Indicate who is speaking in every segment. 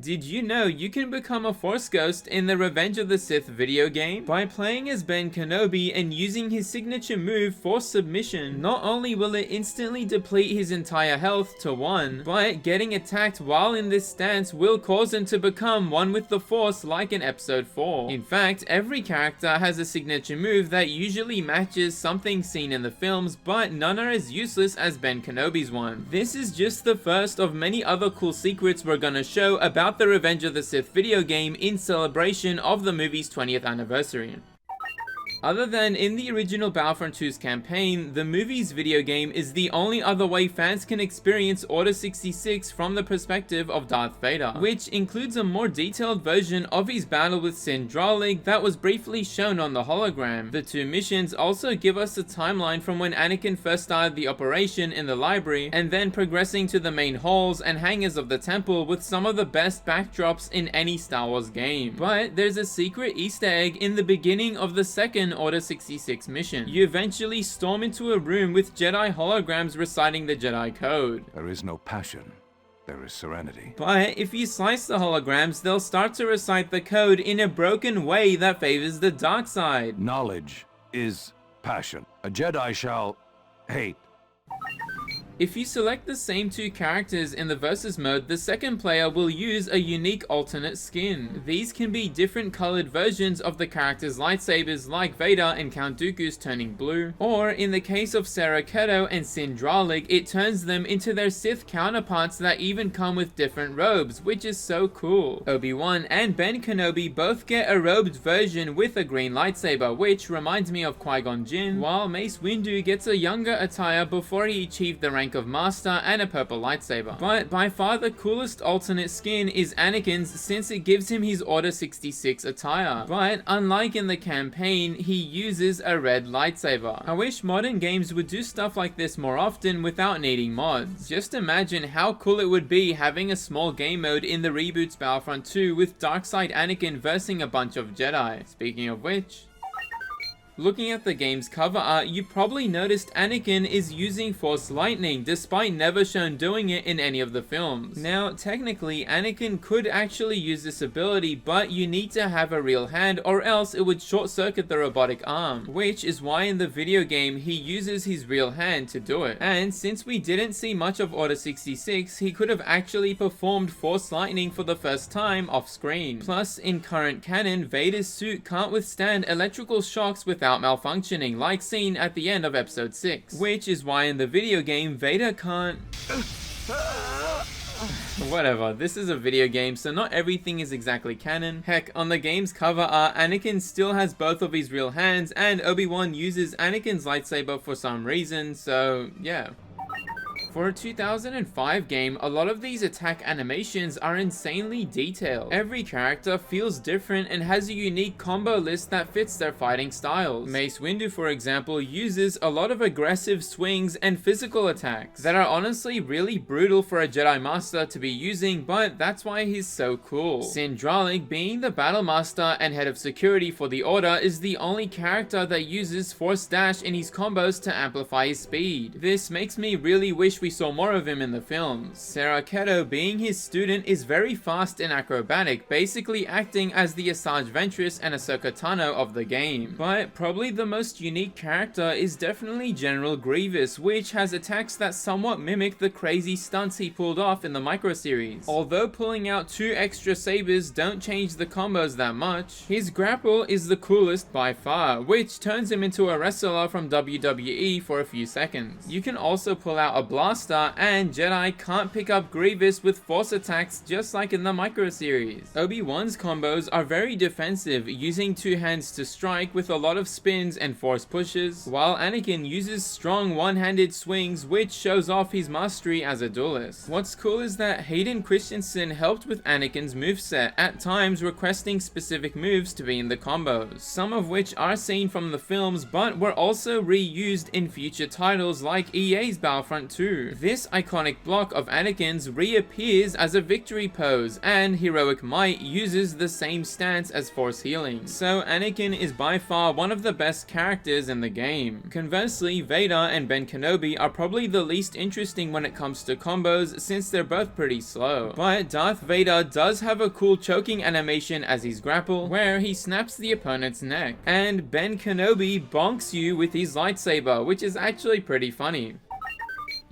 Speaker 1: Did you know you can become a Force Ghost in the Revenge of the Sith video game? By playing as Ben Kenobi and using his signature move, Force Submission, not only will it instantly deplete his entire health to 1, but getting attacked while in this stance will cause him to become one with the Force like in episode 4. In fact, every character has a signature move that usually matches something seen in the films, but none are as useless as Ben Kenobi's one. This is just the first of many other cool secrets we're gonna show about the Revenge of the Sith video game in celebration of the movie's 20th anniversary. Other than in the original Battlefront 2's campaign, the movie's video game is the only other way fans can experience Order 66 from the perspective of Darth Vader, which includes a more detailed version of his battle with Sindralig that was briefly shown on the hologram. The 2 missions also give us a timeline from when Anakin first started the operation in the library, and then progressing to the main halls and hangars of the temple with some of the best backdrops in any Star Wars game. But there's a secret Easter egg in the beginning of the second Order 66 mission. You eventually storm into a room with Jedi holograms reciting the Jedi code.
Speaker 2: There is no passion, there is serenity.
Speaker 1: But if you slice the holograms, they'll start to recite the code in a broken way that favors the dark side.
Speaker 2: Knowledge is passion. A Jedi shall hate.
Speaker 1: If you select the same 2 characters in the versus mode, the second player will use a unique alternate skin. These can be different colored versions of the character's lightsabers like Vader and Count Dooku's turning blue, or in the case of Sarah Keto and Sindralig, it turns them into their Sith counterparts that even come with different robes, which is so cool. Obi-Wan and Ben Kenobi both get a robed version with a green lightsaber, which reminds me of Qui-Gon Jinn, while Mace Windu gets a younger attire before he achieved the rank of Master and a purple lightsaber. But by far the coolest alternate skin is Anakin's, since it gives him his Order 66 attire. But unlike in the campaign, he uses a red lightsaber. I wish modern games would do stuff like this more often without needing mods. Just imagine how cool it would be having a small game mode in the reboot's Battlefront 2 with Darkside Anakin versing a bunch of Jedi. Speaking of which, looking at the game's cover art, you probably noticed Anakin is using Force Lightning, despite never shown doing it in any of the films. Now, technically, Anakin could actually use this ability, but you need to have a real hand, or else it would short-circuit the robotic arm, which is why in the video game he uses his real hand to do it. And since we didn't see much of Order 66, he could have actually performed Force Lightning for the first time off-screen. Plus, in current canon, Vader's suit can't withstand electrical shocks without malfunctioning, like seen at the end of episode 6, which is why in the video game Vader can't whatever, this is a video game, so not everything is exactly canon. Heck, on the game's cover art, Anakin still has both of his real hands, and Obi-Wan uses Anakin's lightsaber for some reason, so yeah. For a 2005 game, a lot of these attack animations are insanely detailed. Every character feels different and has a unique combo list that fits their fighting styles. Mace Windu, for example, uses a lot of aggressive swings and physical attacks that are honestly really brutal for a Jedi Master to be using, but that's why he's so cool. Sindralig, being the Battle Master and head of security for the Order, is the only character that uses Force Dash in his combos to amplify his speed. This makes me really wish we saw more of him in the films. Sarah Keto, being his student, is very fast and acrobatic, basically acting as the Asajj Ventress and Ahsoka Tano of the game. But probably the most unique character is definitely General Grievous, which has attacks that somewhat mimic the crazy stunts he pulled off in the micro series. Although pulling out 2 extra sabers don't change the combos that much, his grapple is the coolest by far, which turns him into a wrestler from WWE for a few seconds. You can also pull out a blaster, and Jedi can't pick up Grievous with force attacks just like in the micro series. Obi-Wan's combos are very defensive, using 2 hands to strike with a lot of spins and force pushes, while Anakin uses strong one-handed swings, which shows off his mastery as a duelist. What's cool is that Hayden Christensen helped with Anakin's moveset, at times requesting specific moves to be in the combos, some of which are seen from the films but were also reused in future titles like EA's Battlefront 2. 2. This iconic block of Anakin's reappears as a victory pose, and Heroic Might uses the same stance as Force Healing. So Anakin is by far one of the best characters in the game. Conversely, Vader and Ben Kenobi are probably the least interesting when it comes to combos, since they're both pretty slow. But Darth Vader does have a cool choking animation as he's grapple, where he snaps the opponent's neck. And Ben Kenobi bonks you with his lightsaber, which is actually pretty funny.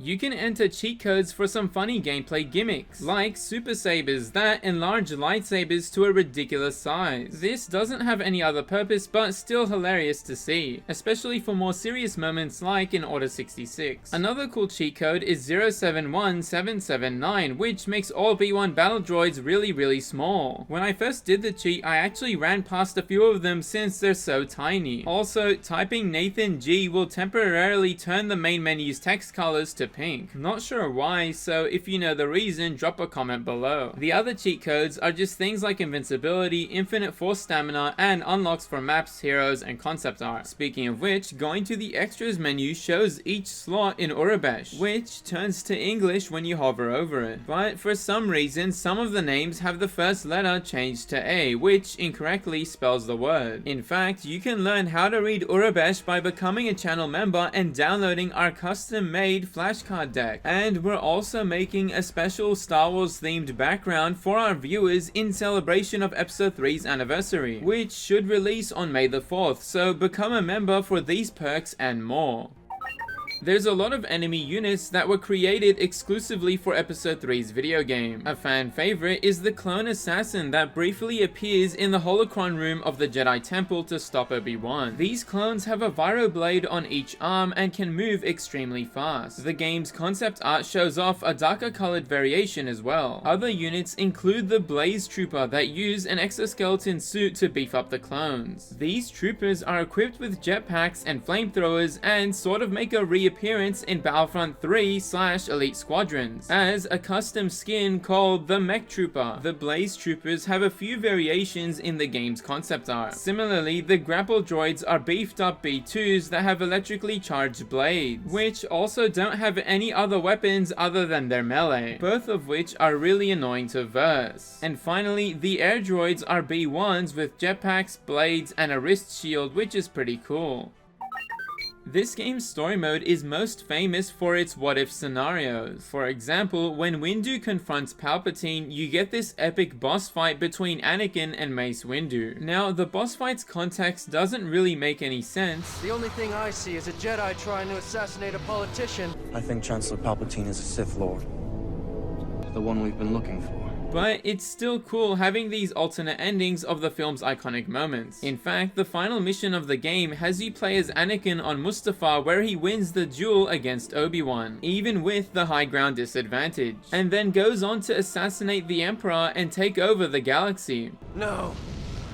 Speaker 1: You can enter cheat codes for some funny gameplay gimmicks, like super sabers that enlarge lightsabers to a ridiculous size. This doesn't have any other purpose, but still hilarious to see, especially for more serious moments like in Order 66. Another cool cheat code is 071779, which makes all B1 battle droids really small. When I first did the cheat, I actually ran past a few of them since they're so tiny. Also, typing Nathan G will temporarily turn the main menu's text colors to pink. Not sure why, so if you know the reason, drop a comment below. The other cheat codes are just things like invincibility, infinite force stamina, and unlocks for maps, heroes, and concept art. Speaking of which, going to the extras menu shows each slot in Urabesh, which turns to English when you hover over it. But for some reason, some of the names have the first letter changed to A, which incorrectly spells the word. In fact, you can learn how to read Urabesh by becoming a channel member and downloading our custom-made flashcard deck. And we're also making a special Star Wars themed background for our viewers in celebration of Episode 3's anniversary, which should release on May the 4th, so become a member for these perks and more. There's a lot of enemy units that were created exclusively for Episode 3's video game. A fan favorite is the clone assassin that briefly appears in the holocron room of the Jedi Temple to stop Obi-Wan. These clones have a viroblade on each arm and can move extremely fast. The game's concept art shows off a darker colored variation as well. Other units include the Blaze Trooper that use an exoskeleton suit to beef up the clones. These troopers are equipped with jetpacks and flamethrowers and sort of make a reappearance in Battlefront 3/Elite Squadrons as a custom skin called the Mech Trooper. The Blaze Troopers have a few variations in the game's concept art. Similarly, the grapple droids are beefed up B2s that have electrically charged blades, which also don't have any other weapons other than their melee, both of which are really annoying to verse. And finally, the air droids are B1s with jetpacks, blades, and a wrist shield, which is pretty cool. This game's story mode is most famous for its what-if scenarios. For example, when Windu confronts Palpatine, you get this epic boss fight between Anakin and Mace Windu. Now, the boss fight's context doesn't really make any sense.
Speaker 3: The only thing I see is a Jedi trying to assassinate a politician.
Speaker 4: I think Chancellor Palpatine is a Sith Lord. The one we've been looking for.
Speaker 1: But it's still cool having these alternate endings of the film's iconic moments. In fact, the final mission of the game has you play as Anakin on Mustafar, where he wins the duel against Obi-Wan, even with the high ground disadvantage, and then goes on to assassinate the Emperor and take over the galaxy.
Speaker 3: No.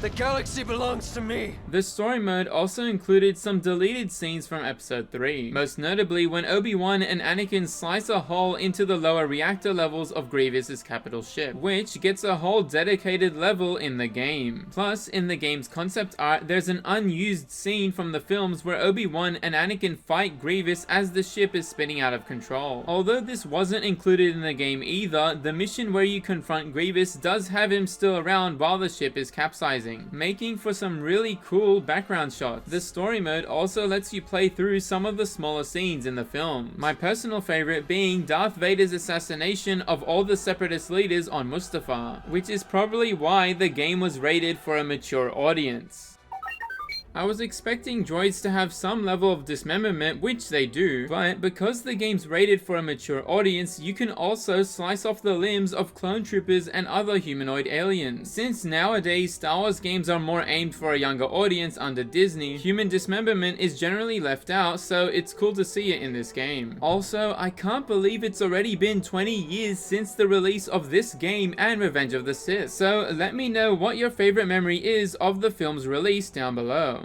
Speaker 3: The galaxy belongs to me!
Speaker 1: The story mode also included some deleted scenes from Episode 3, most notably when Obi-Wan and Anakin slice a hole into the lower reactor levels of Grievous's capital ship, which gets a whole dedicated level in the game. Plus, in the game's concept art, there's an unused scene from the films where Obi-Wan and Anakin fight Grievous as the ship is spinning out of control. Although this wasn't included in the game either, the mission where you confront Grievous does have him still around while the ship is capsizing, making for some really cool background shots. The story mode also lets you play through some of the smaller scenes in the film, my personal favorite being Darth Vader's assassination of all the Separatist leaders on Mustafar, which is probably why the game was rated for a mature audience. I was expecting droids to have some level of dismemberment, which they do, but because the game's rated for a mature audience, you can also slice off the limbs of clone troopers and other humanoid aliens. Since nowadays Star Wars games are more aimed for a younger audience under Disney, human dismemberment is generally left out, so it's cool to see it in this game. Also, I can't believe it's already been 20 years since the release of this game and Revenge of the Sith, so let me know what your favorite memory is of the film's release down below.